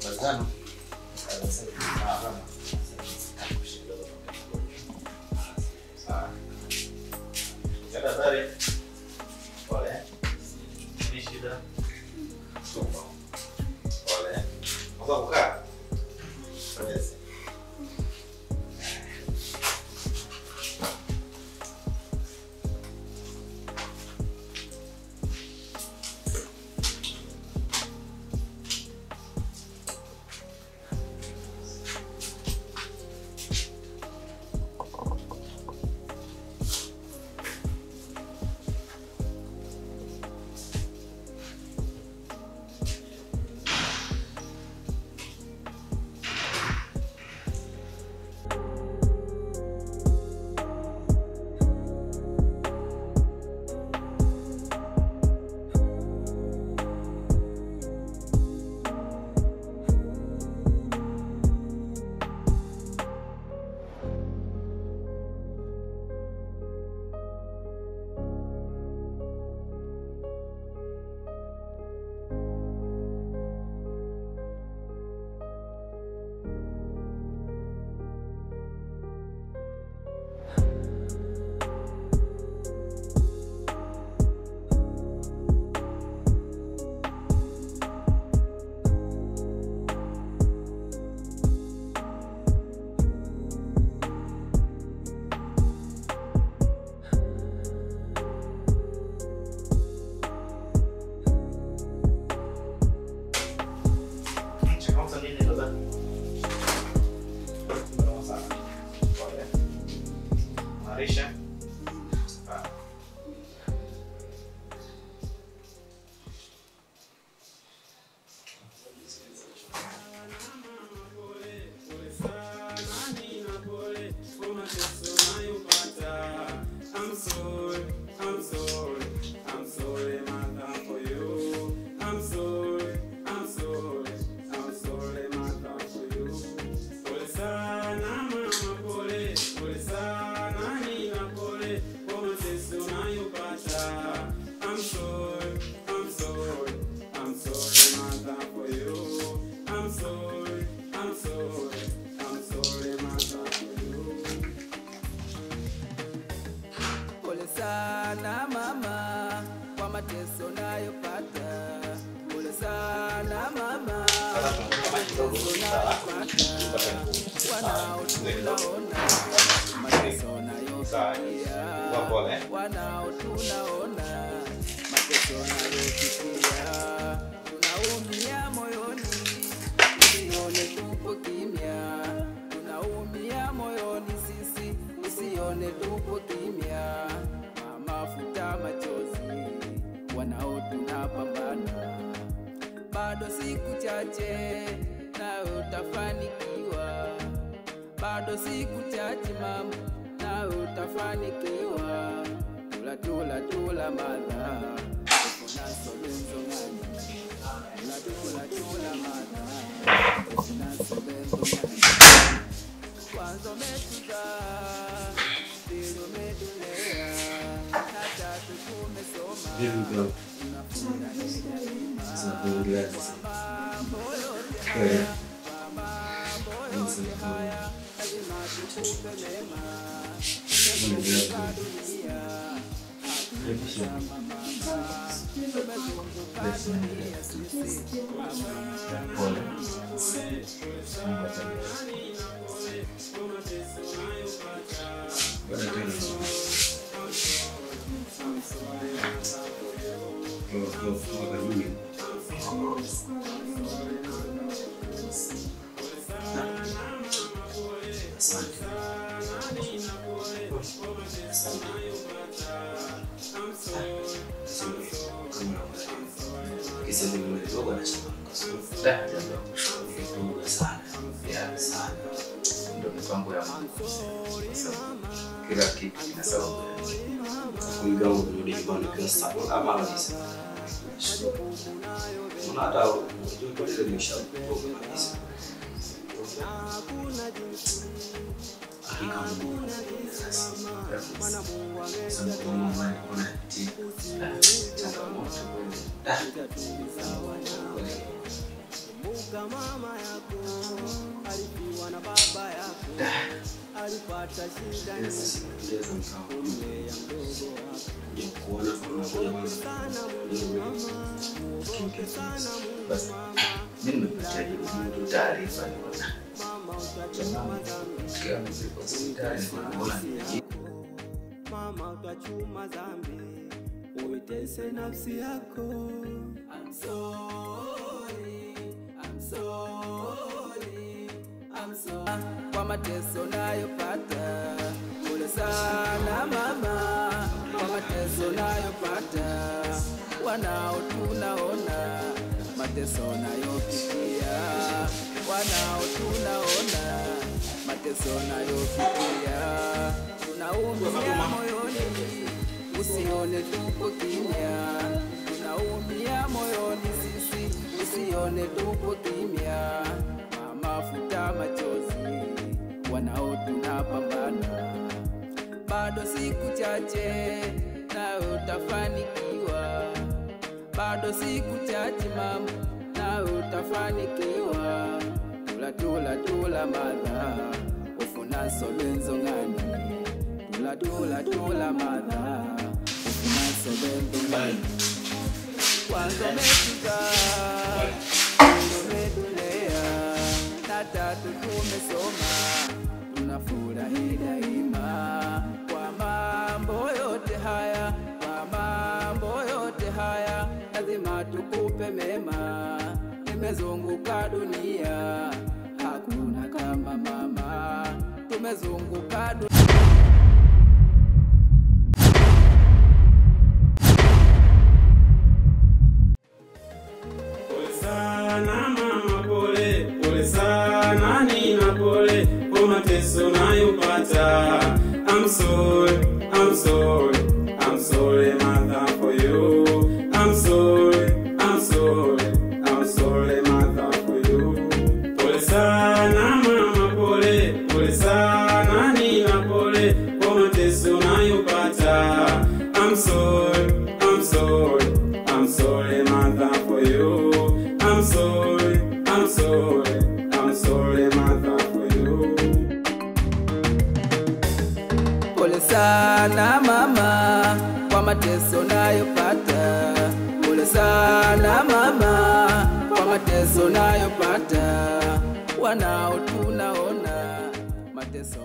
Bazano. Ada tadi. Boleh. Ini sudah. Sumpah. Boleh. Mau buka? Boleh. Marisha. sana mama kwa mateso nayopata. Pole sana mama kwa mateso nayopata. Wanaotunaona mateso nayopitia. Wanaotunaona mateso nayopitia. Tunaumia moyoni, usione tupo kimya. Tunaumia moyoni sisi, usione tupo kimya. Mama futa machozi, wanao tunapambana. Bado siku chache na utafanikiwa. Bado siku chache mama na utafanikiwa. Tula mada, kuna solenzo ngani. Tula mada, kuna solenzo ngani. Kwanza umetuza, pili umetulea, na tatu tumesoma. Tunafunda nini mama haya, lazima tukupe mema. Tumezunguka dunia, hakuisha mama. Tumezunguka dunia sisi Kila kitu kina sababu. Kuingawa kurudi nyumbani kwa sababu ama kabisa. Hata unajua ile nimeshauri kabisa. Mama yako alifiwa na baba yako alipata shida nyingi ya mdogo kuona basi mimi nimepataje taarifa mama utachuma dhambi uitese nafsi yako. I'm sorry, I'm sorry, I'm sorry kwa mateso nayopata. Pole sana mama kwa mateso nayopata. Wanao tunaona mateso nayopitia. Wanao tunaona mateso nayopitia. Tunaumia moyoni usione tupo kimya. Tunaumia moyoni sisi usione tupo kimya. Mama futa machozi wanao tunapambana. Bado siku chache na utafanikiwa. Bado siku chache mama na utafanikiwa. Tula madha ufuna sobenzo ngani. Tula madha ufuna sobenzo ngani. Kwanza umefika umedulea na tatu tumesoma. Tunafurahi daima kwa mambo yote haya. Kwa mambo yote haya lazima tukupe mema. Nimezunguka dunia hakuna kama mama. Tumezunguka dunia. Pole sana mama, pole sana nina, pole kwa mateso nayopata. I'm sorry, I'm sorry, I'm sorry mother for you. I'm sorry, I'm sorry, I'm sorry mother for you. Pole sana mama, pole sana nina, pole kwa mateso nayopata. I'm sorry, I'm sorry, I'm sorry mother for you. I'm sorry, I'm sorry, I'm sorry mother for you. Pole sana mama kwa mateso nayopata. Pole sana mama kwa mateso nayopata. Wanao tunaona mateso